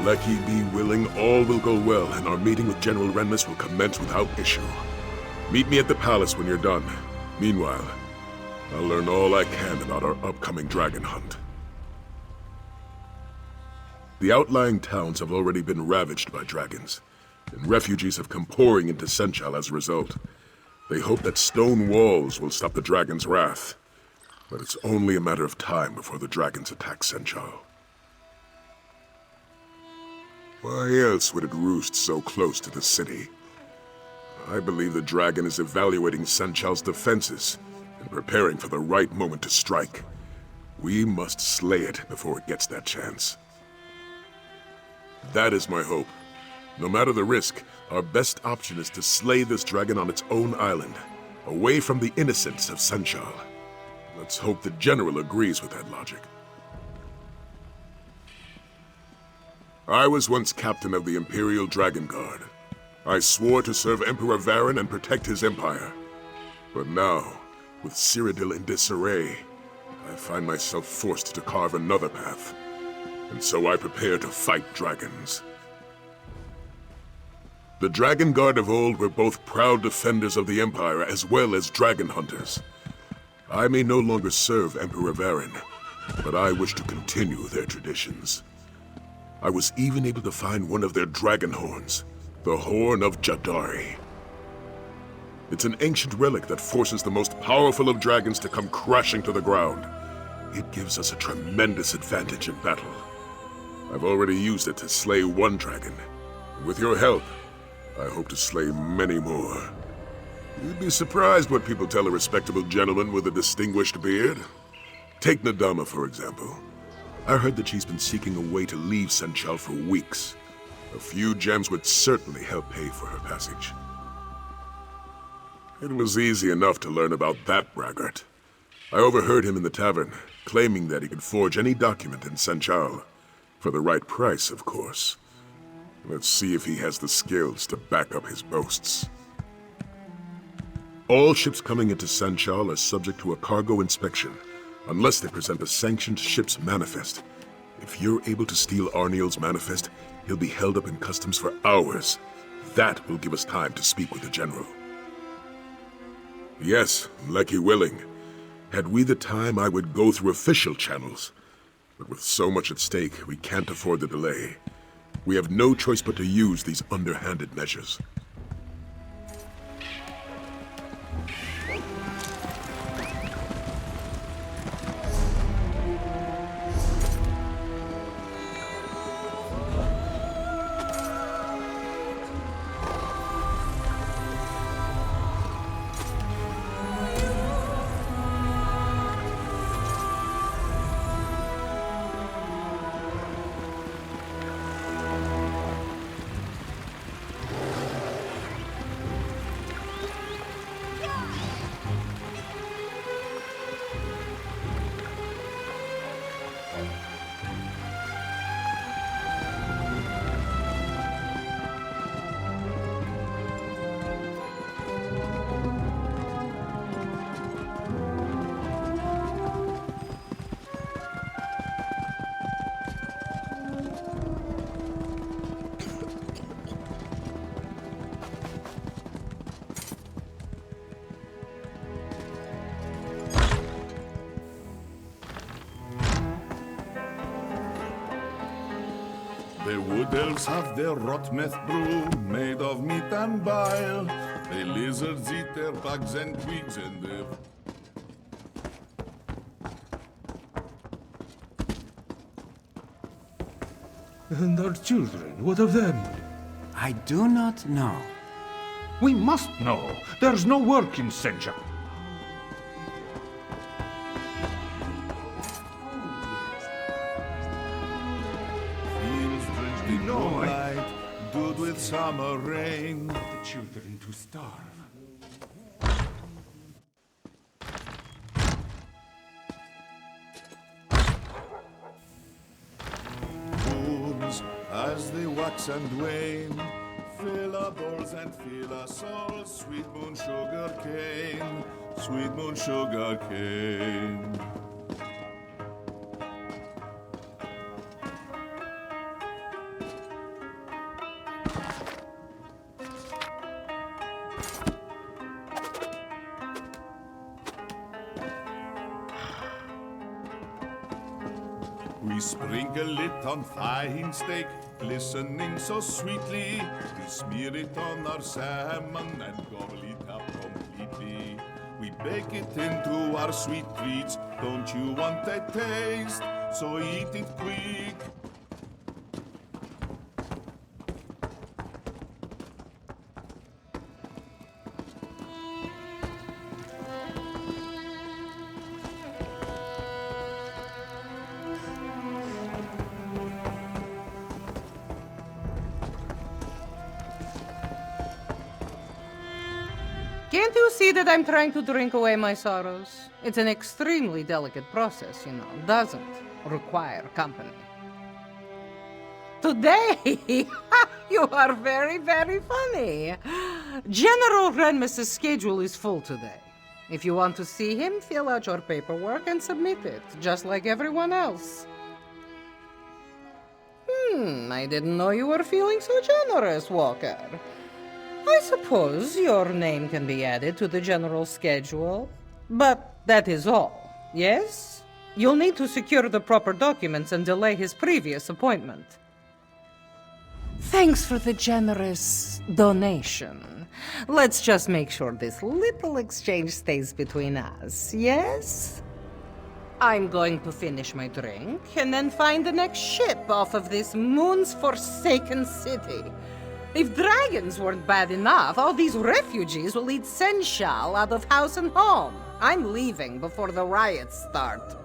Lecky be willing, all will go well, and our meeting with General Renmus will commence without issue. Meet me at the palace when you're done. Meanwhile, I'll learn all I can about our upcoming dragon hunt. The outlying towns have already been ravaged by dragons, and refugees have come pouring into Senchal as a result. They hope that stone walls will stop the dragon's wrath, but it's only a matter of time before the dragons attack Senchal. Why else would it roost so close to the city? I believe the dragon is evaluating Senchal's defenses and preparing for the right moment to strike. We must slay it before it gets that chance. That is my hope. No matter the risk, our best option is to slay this dragon on its own island, away from the innocents of Senchal. Let's hope the General agrees with that logic. I was once captain of the Imperial Dragon Guard. I swore to serve Emperor Varen and protect his empire. But now, with Cyrodiil in disarray, I find myself forced to carve another path. And so I prepare to fight dragons. The Dragon Guard of old were both proud defenders of the Empire as well as dragon hunters. I may no longer serve Emperor Varen, but I wish to continue their traditions. I was even able to find one of their dragon horns, the Horn of Jadari. It's an ancient relic that forces the most powerful of dragons to come crashing to the ground. It gives us a tremendous advantage in battle. I've already used it to slay one dragon, and with your help, I hope to slay many more. You'd be surprised what people tell a respectable gentleman with a distinguished beard. Take Nadama, for example. I heard that she's been seeking a way to leave Senchal for weeks. A few gems would certainly help pay for her passage. It was easy enough to learn about that braggart. I overheard him in the tavern, claiming that he could forge any document in Senchal. For the right price, of course. Let's see if he has the skills to back up his boasts. All ships coming into Senchal are subject to a cargo inspection, unless they present a sanctioned ship's manifest. If you're able to steal Arniel's manifest, he'll be held up in customs for hours. That will give us time to speak with the General. Yes, Lecky willing. Had we the time, I would go through official channels. But with so much at stake, we can't afford the delay. We have no choice but to use these underhanded measures. The wood elves have their rot meth brew, made of meat and bile. The lizards eat their bugs and twigs and their... And our children, what of them? I do not know. We must know. There's no work in Senja. Fields drenched in moonlight, dewed with summer rain. The children to starve. Moons, as they wax and wane, fill our bowls and fill our souls. Sweet moon sugar cane, sweet moon sugar cane. We sprinkle it on fine steak, glistening so sweetly. We smear it on our salmon and gobble it up completely. We bake it into our sweet treats. Don't you want a taste? So eat it quick. Can't you see that I'm trying to drink away my sorrows? It's an extremely delicate process, you know, doesn't require company. Today, you are very, very funny. General Renmus's schedule is full today. If you want to see him, fill out your paperwork and submit it, just like everyone else. I didn't know you were feeling so generous, Walker. I suppose your name can be added to the general schedule, but that is all, yes? You'll need to secure the proper documents and delay his previous appointment. Thanks for the generous donation. Let's just make sure this little exchange stays between us, yes? I'm going to finish my drink and then find the next ship off of this moon's forsaken city. If dragons weren't bad enough, all these refugees will eat sensual out of house and home. I'm leaving before the riots start.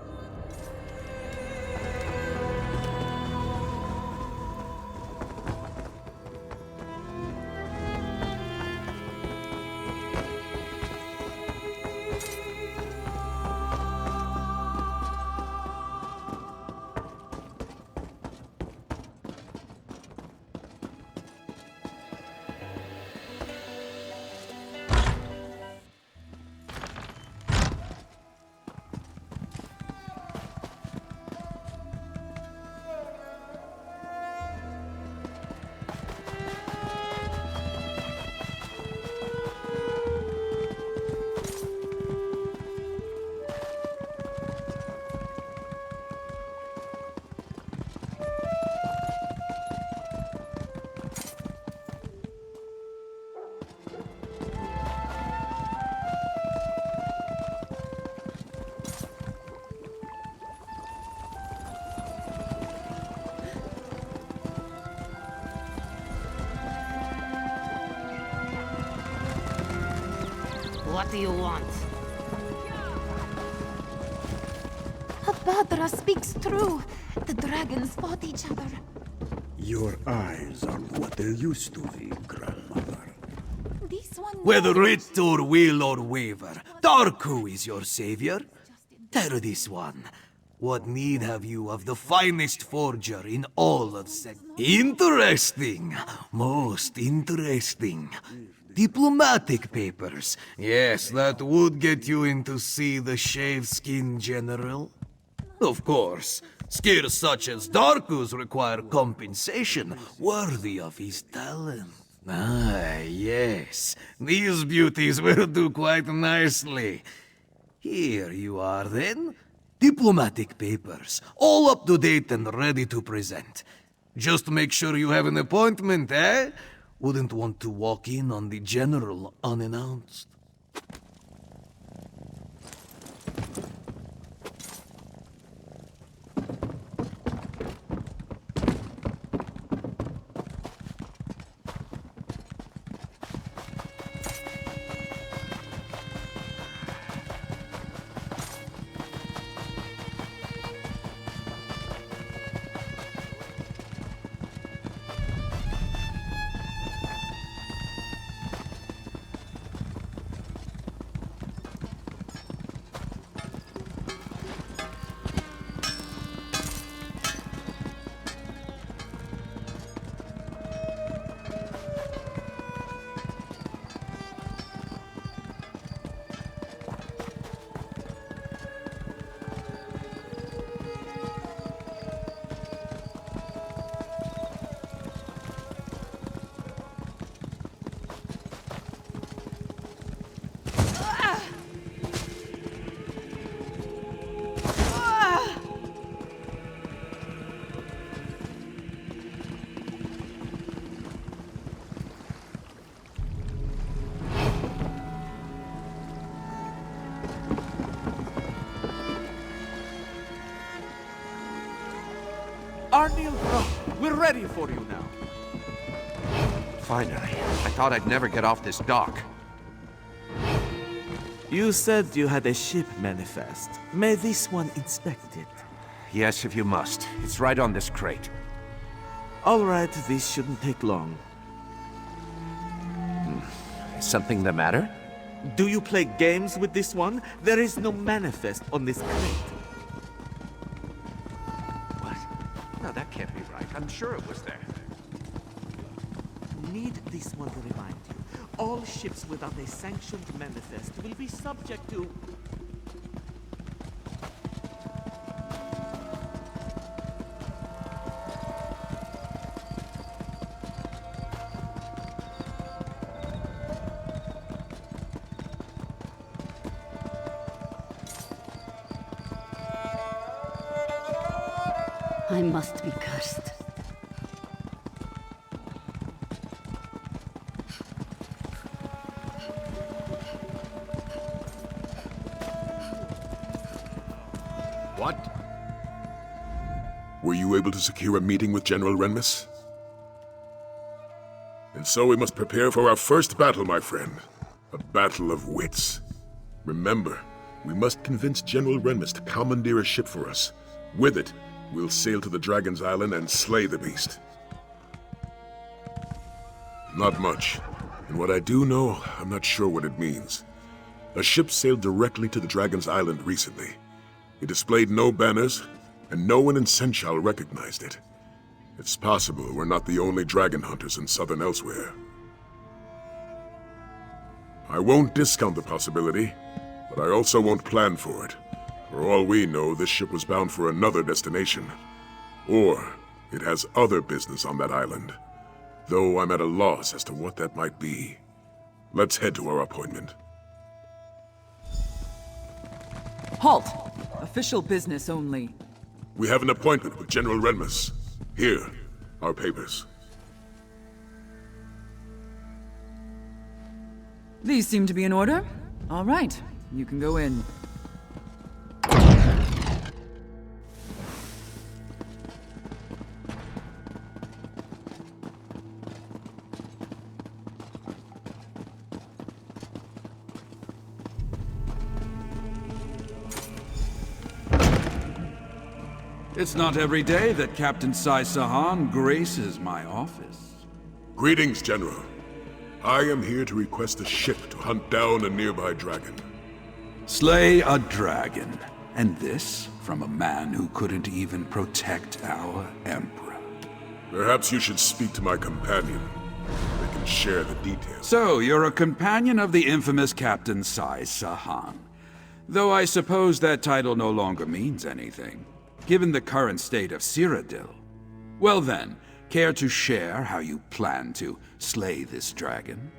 What do you want? Abadra speaks true. The dragons fought each other. Your eyes are what they used to be, grandmother. This one. Whether it or will or waver, Darku is your savior. Tell this one, what need have you of the finest forger in all of Interesting, most interesting. Diplomatic papers. Yes, that would get you in to see the Shaveskin General. Of course, skills such as Darku's require compensation worthy of his talent. Ah, yes. These beauties will do quite nicely. Here you are, then. Diplomatic papers, all up to date and ready to present. Just make sure you have an appointment, eh? Wouldn't want to walk in on the General unannounced. Arnil, we're ready for you now. Finally. I thought I'd never get off this dock. You said you had a ship manifest. May this one inspect it? Yes, if you must. It's right on this crate. All right, this shouldn't take long. Is something the matter? Do you play games with this one? There is no manifest on this crate. What? No, that can't be right. I'm sure it was there. Need this one to remind you. All ships without a sanctioned manifest will be subject to... I must be cursed. What? Were you able to secure a meeting with General Renmus? And so we must prepare for our first battle, my friend. A battle of wits. Remember, we must convince General Renmus to commandeer a ship for us. With it, we'll sail to the Dragon's Island and slay the beast. Not much. And what I do know, I'm not sure what it means. A ship sailed directly to the Dragon's Island recently. It displayed no banners, and no one in Senchal recognized it. It's possible we're not the only dragon hunters in southern Elsweyr. I won't discount the possibility, but I also won't plan for it. For all we know, this ship was bound for another destination. Or it has other business on that island. Though I'm at a loss as to what that might be. Let's head to our appointment. Halt! Official business only. We have an appointment with General Renmus. Here, our papers. These seem to be in order. All right, you can go in. It's not every day that Captain Sai Sahan graces my office. Greetings, General. I am here to request a ship to hunt down a nearby dragon. Slay a dragon. And this from a man who couldn't even protect our Emperor. Perhaps you should speak to my companion. They can share the details. So, you're a companion of the infamous Captain Sai Sahan. Though I suppose that title no longer means anything, given the current state of Cyrodiil. Well then, care to share how you plan to slay this dragon?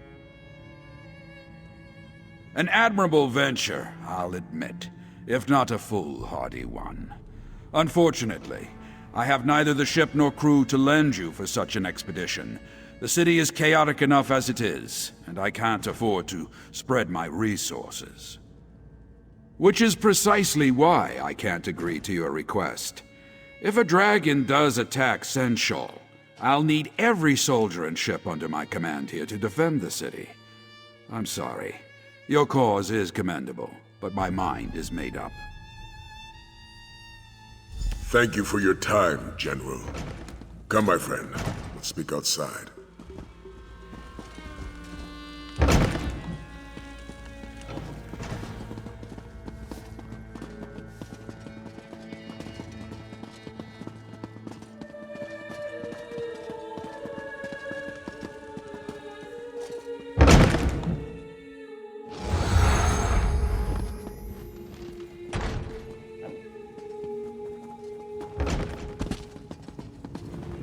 An admirable venture, I'll admit, if not a foolhardy one. Unfortunately, I have neither the ship nor crew to lend you for such an expedition. The city is chaotic enough as it is, and I can't afford to spread my resources. Which is precisely why I can't agree to your request. If a dragon does attack Senchal, I'll need every soldier and ship under my command here to defend the city. I'm sorry. Your cause is commendable, but my mind is made up. Thank you for your time, General. Come, my friend. Let's speak outside.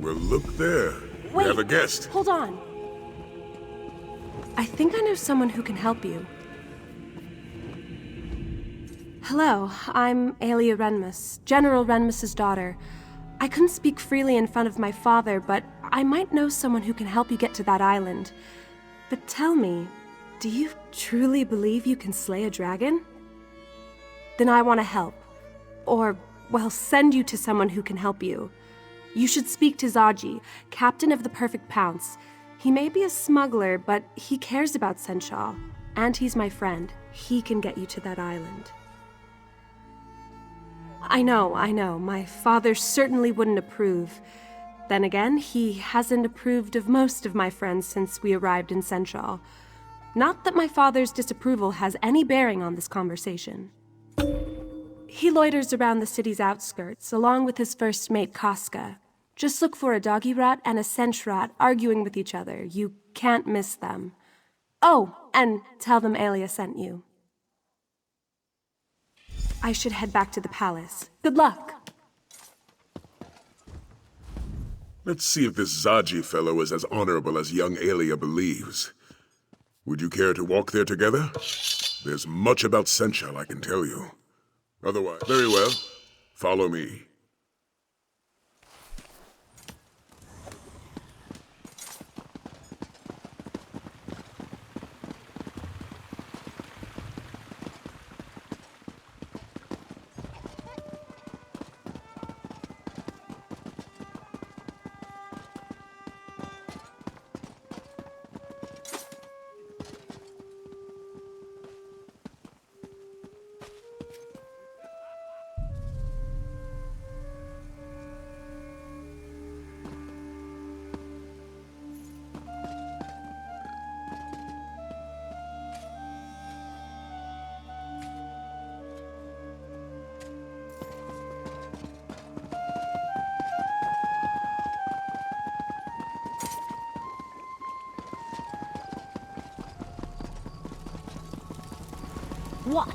Well, look there. We have a guest. Hold on. I think I know someone who can help you. Hello, I'm Aelia Renmus, General Renmus's daughter. I couldn't speak freely in front of my father, but I might know someone who can help you get to that island. But tell me, do you truly believe you can slay a dragon? Then I want to help. Or, well, send you to someone who can help you. You should speak to Zaji, captain of the Perfect Pounce. He may be a smuggler, but he cares about Senshal. And he's my friend. He can get you to that island. I know. My father certainly wouldn't approve. Then again, he hasn't approved of most of my friends since we arrived in Senshal. Not that my father's disapproval has any bearing on this conversation. He loiters around the city's outskirts, along with his first mate, Casca. Just look for a doggy rat and a sench rat arguing with each other. You can't miss them. Oh, and tell them Aelia sent you. I should head back to the palace. Good luck! Let's see if this Zaji fellow is as honorable as young Aelia believes. Would you care to walk there together? There's much about Senshal I can tell you. Otherwise, very well. Follow me. What?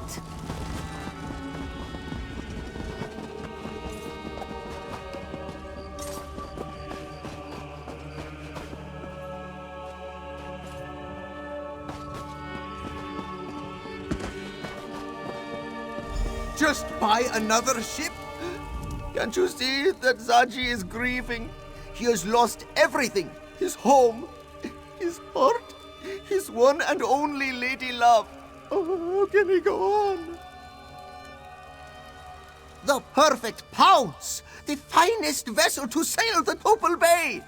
Just buy another ship? Can't you see that Zaji is grieving? He has lost everything. His home, his heart, his one and only lady love. Oh, how can he go on? The Perfect Pounce! The finest vessel to sail the Topal Bay!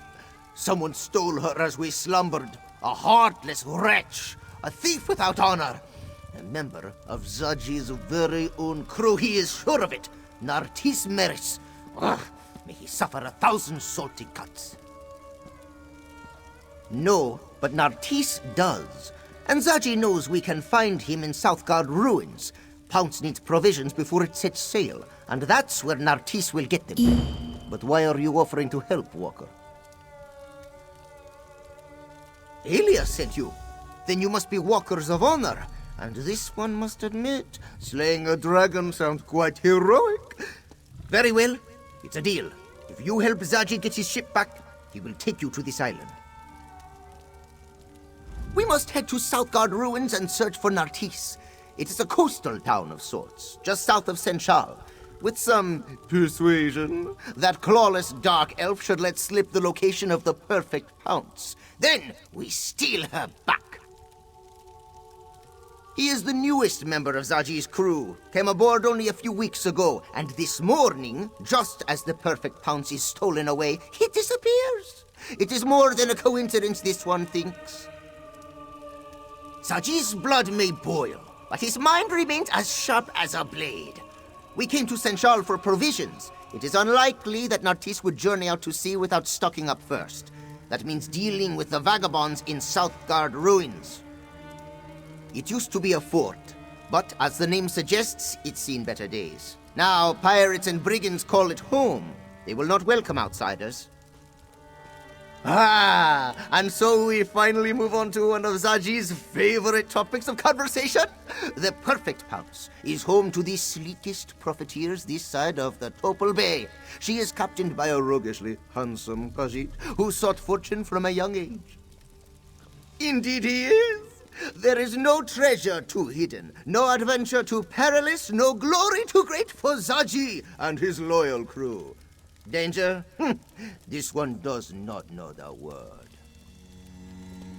Someone stole her as we slumbered. A heartless wretch. A thief without honor. A member of Zaji's very own crew. He is sure of it. Nartis Meris. Ugh, may he suffer 1,000 salty cuts. No, but Nartis does. And Zaji knows we can find him in Southgard ruins. Pounce needs provisions before it sets sail, and that's where Nartis will get them. But why are you offering to help, Walker? Aelia sent you. Then you must be walkers of honor. And this one must admit, slaying a dragon sounds quite heroic. Very well, it's a deal. If you help Zaji get his ship back, he will take you to this island. We must head to Southgard ruins and search for Nartis. It is a coastal town of sorts, just south of Senshal. With some persuasion, that clawless dark elf should let slip the location of the Perfect Pounce. Then we steal her back. He is the newest member of Zaji's crew. Came aboard only a few weeks ago, and this morning, just as the Perfect Pounce is stolen away, he disappears. It is more than a coincidence, this one thinks. Zaji's blood may boil, but his mind remains as sharp as a blade. We came to Senshal for provisions. It is unlikely that Nartis would journey out to sea without stocking up first. That means dealing with the vagabonds in Southgard ruins. It used to be a fort, but as the name suggests, it's seen better days. Now, pirates and brigands call it home. They will not welcome outsiders. Ah, and so we finally move on to one of Zaji's favorite topics of conversation. The Perfect Pounce is home to the sleekest profiteers this side of the Topal Bay. She is captained by a roguishly handsome Khajiit who sought fortune from a young age. Indeed he is. There is no treasure too hidden, no adventure too perilous, no glory too great for Zaji and his loyal crew. Danger? This one does not know the word.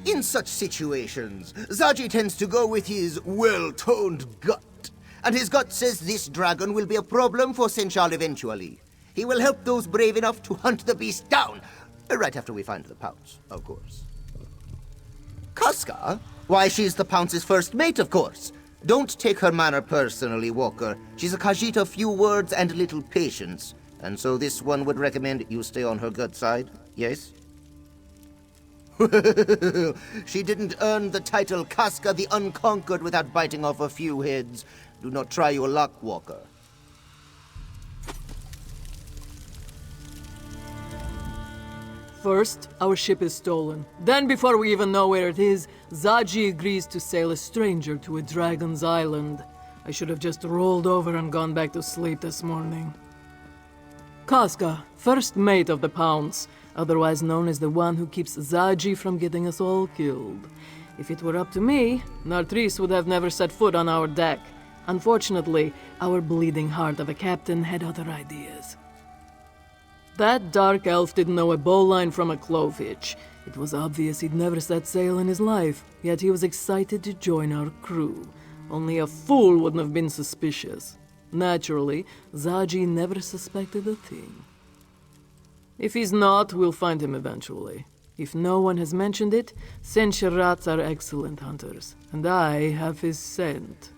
In such situations, Zaji tends to go with his well-toned gut. And his gut says this dragon will be a problem for Senshal eventually. He will help those brave enough to hunt the beast down. Right after we find the Pounce, of course. Casca? Why, she's the Pounce's first mate, of course. Don't take her manner personally, Walker. She's a Khajiit of few words and little patience. And so this one would recommend you stay on her good side, yes? She didn't earn the title Casca the Unconquered without biting off a few heads. Do not try your luck, Walker. First, our ship is stolen. Then, before we even know where it is, Zaji agrees to sail a stranger to a dragon's island. I should have just rolled over and gone back to sleep this morning. Casca, first mate of the Pounce, otherwise known as the one who keeps Zaji from getting us all killed. If it were up to me, Nartris would have never set foot on our deck. Unfortunately, our bleeding heart of a captain had other ideas. That dark elf didn't know a bowline from a clovehitch. It was obvious he'd never set sail in his life, yet he was excited to join our crew. Only a fool wouldn't have been suspicious. Naturally, Zaji never suspected a thing. If he's not, we'll find him eventually. If no one has mentioned it, Senshirats are excellent hunters, and I have his scent.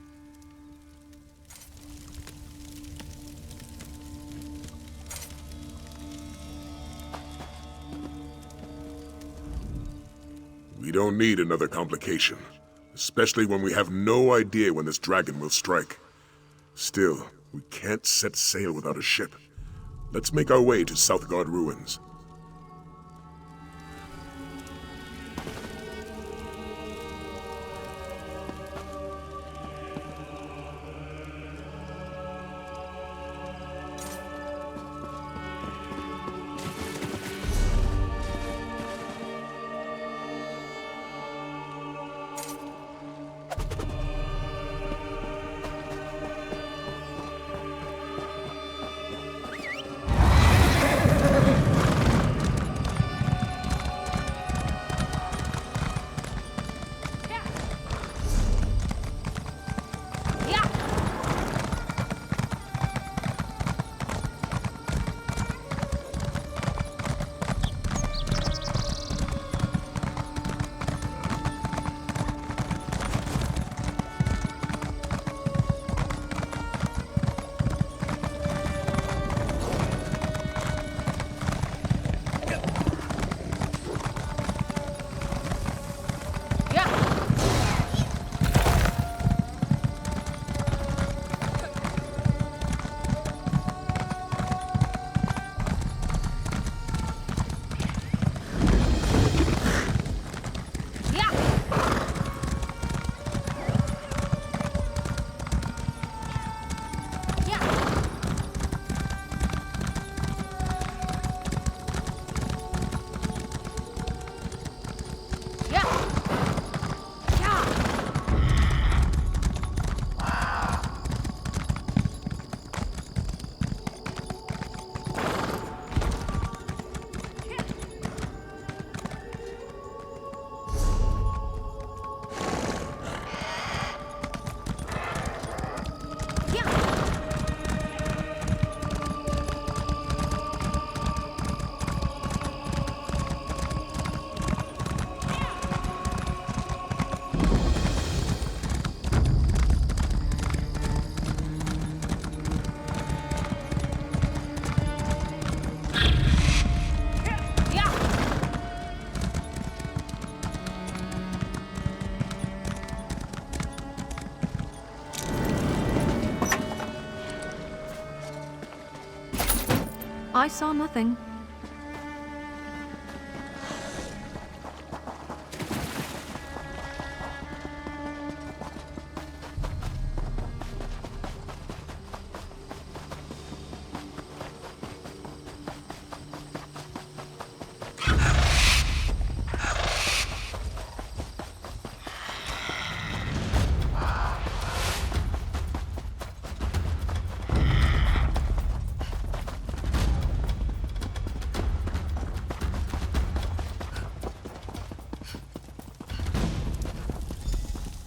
We don't need another complication, especially when we have no idea when this dragon will strike. Still, we can't set sail without a ship. Let's make our way to Southgard Ruins. I saw nothing.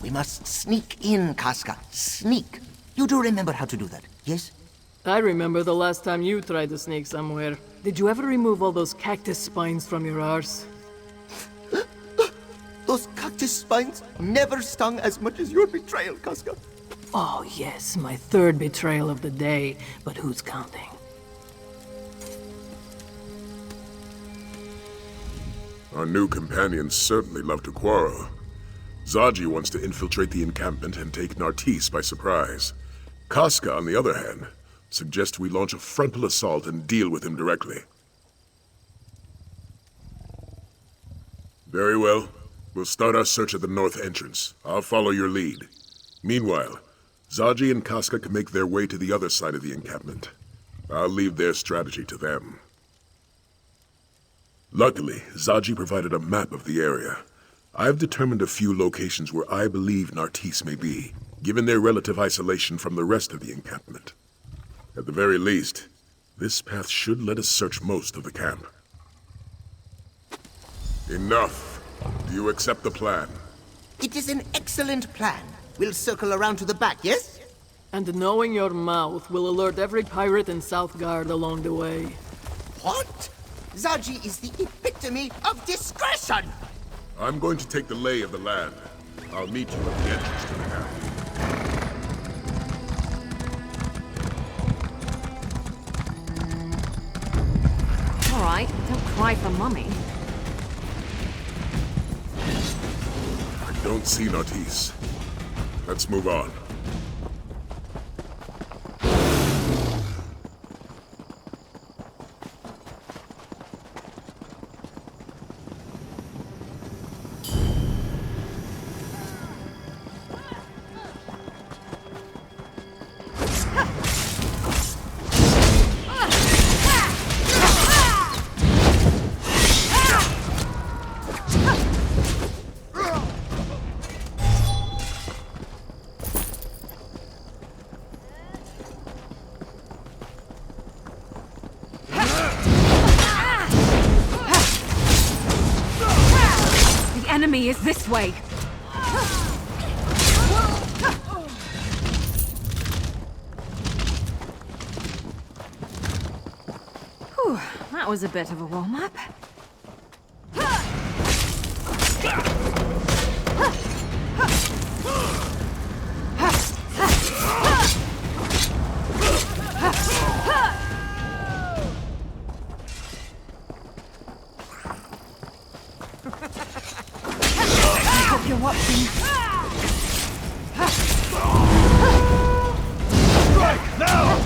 We must sneak in, Casca. Sneak. You do remember how to do that, yes? I remember the last time you tried to sneak somewhere. Did you ever remove all those cactus spines from your arse? Those cactus spines never stung as much as your betrayal, Casca. Oh yes, my third betrayal of the day, but who's counting? Our new companions certainly love to quarrel. Zaji wants to infiltrate the encampment and take Nartis by surprise. Casca, on the other hand, suggests we launch a frontal assault and deal with him directly. Very well. We'll start our search at the north entrance. I'll follow your lead. Meanwhile, Zaji and Casca can make their way to the other side of the encampment. I'll leave their strategy to them. Luckily, Zaji provided a map of the area. I've determined a few locations where I believe Nartis may be, given their relative isolation from the rest of the encampment. At the very least, this path should let us search most of the camp. Enough. Do you accept the plan? It is an excellent plan. We'll circle around to the back, yes? And knowing your mouth will alert every pirate in Southgard along the way. What? Zaji is the epitome of discretion! I'm going to take the lay of the land. I'll meet you at the entrance to the camp. All right, don't cry for Mummy. I don't see Nartis. Let's move on. Enemy is this way. Whew, that was a bit of a warm-up. You're watching. Right now!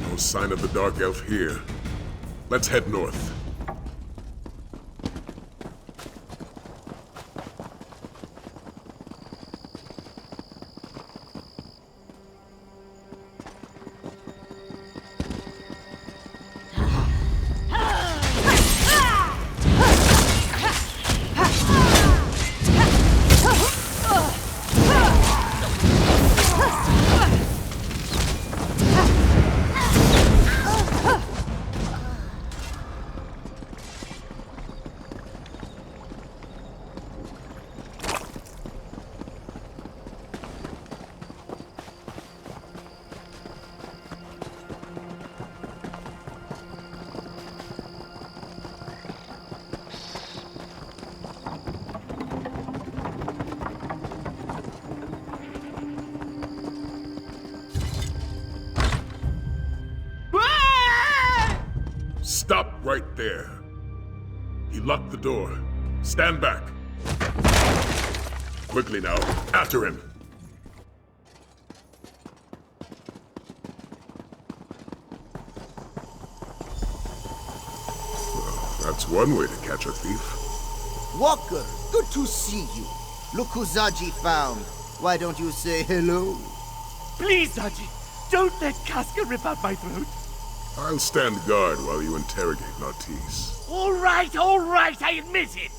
No sign of the Dark Elf here. Let's head north. Stop right there. He locked the door. Stand back. Quickly now, after him. Well, that's one way to catch a thief. Walker, good to see you. Look who Zaji found. Why don't you say hello? Please, Zaji, don't let Casca rip out my throat. I'll stand guard while you interrogate Nartis. All right, I admit it.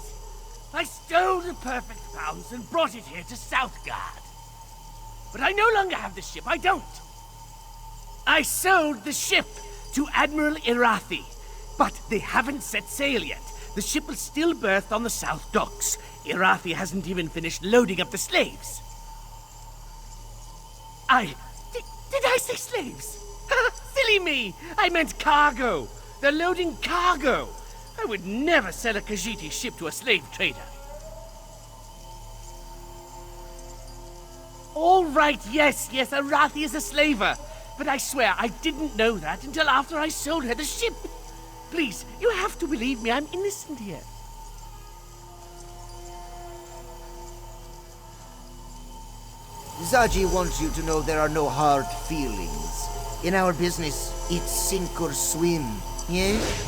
I stole the perfect pounce and brought it here to Southgard. but I no longer have the ship. I don't. I sold the ship to Admiral Irathi, but they haven't set sail yet. The ship is still berthed on the south docks. Irathi hasn't even finished loading up the slaves. Did I say slaves? Silly me! I meant cargo. They're loading cargo. I would never sell a Khajiiti ship to a slave trader. All right, yes, Irathi is a slaver. But I swear I didn't know that until after I sold her the ship. Please, you have to believe me. I'm innocent here. Zaji wants you to know there are no hard feelings. In our business, it's sink or swim, yes?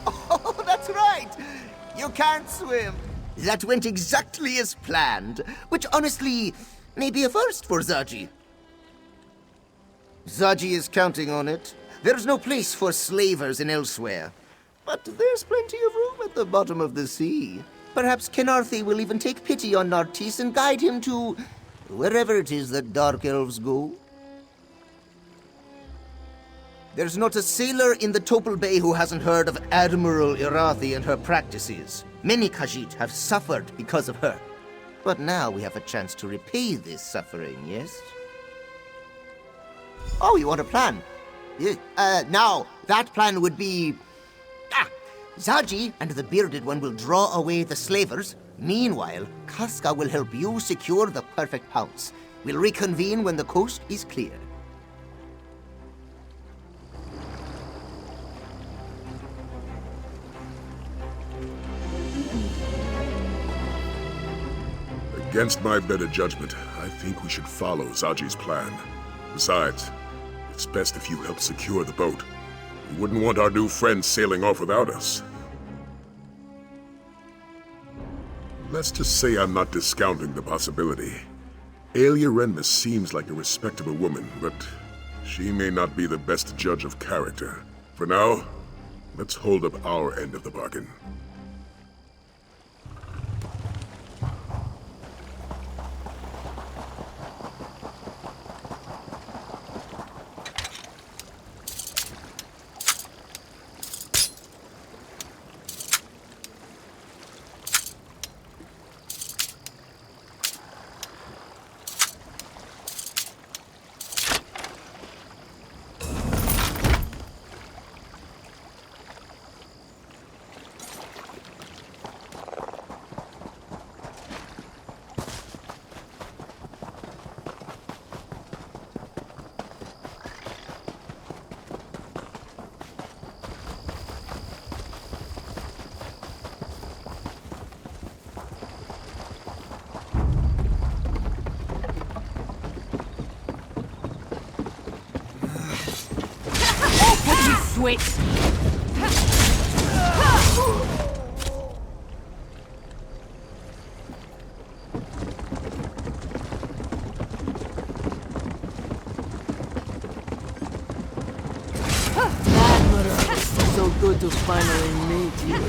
Oh, that's right! You can't swim. That went exactly as planned, which honestly may be a first for Zaji. Zaji is counting on it. There's no place for slavers in Elsweyr. But there's plenty of room at the bottom of the sea. Perhaps Kenarthi will even take pity on Nartis and guide him to wherever it is that dark elves go. There's not a sailor in the Topal Bay who hasn't heard of Admiral Irathi and her practices. Many Khajiit have suffered because of her. But now we have a chance to repay this suffering, yes? Oh, you want a plan? Now, that plan would be... Zaji and the Bearded One will draw away the slavers. Meanwhile, Casca will help you secure the perfect pounce. We'll reconvene when the coast is clear. Against my better judgment, I think we should follow Zaji's plan. Besides, it's best if you help secure the boat. We wouldn't want our new friends sailing off without us. Let's just say I'm not discounting the possibility. Aelia Renmus seems like a respectable woman, but she may not be the best judge of character. For now, let's hold up our end of the bargain. Switch. Admiral, so good to finally meet you.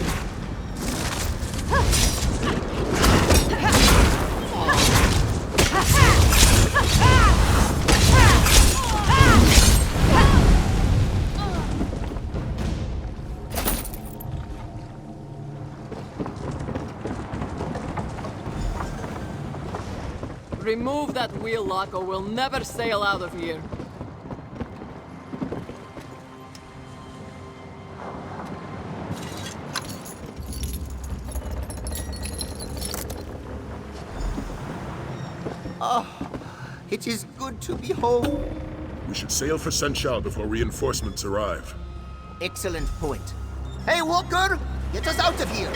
Remove that wheel lock or we'll never sail out of here. Oh, it is good to be home. We should sail for Senchal before reinforcements arrive. Excellent point. Hey, Walker! Get us out of here!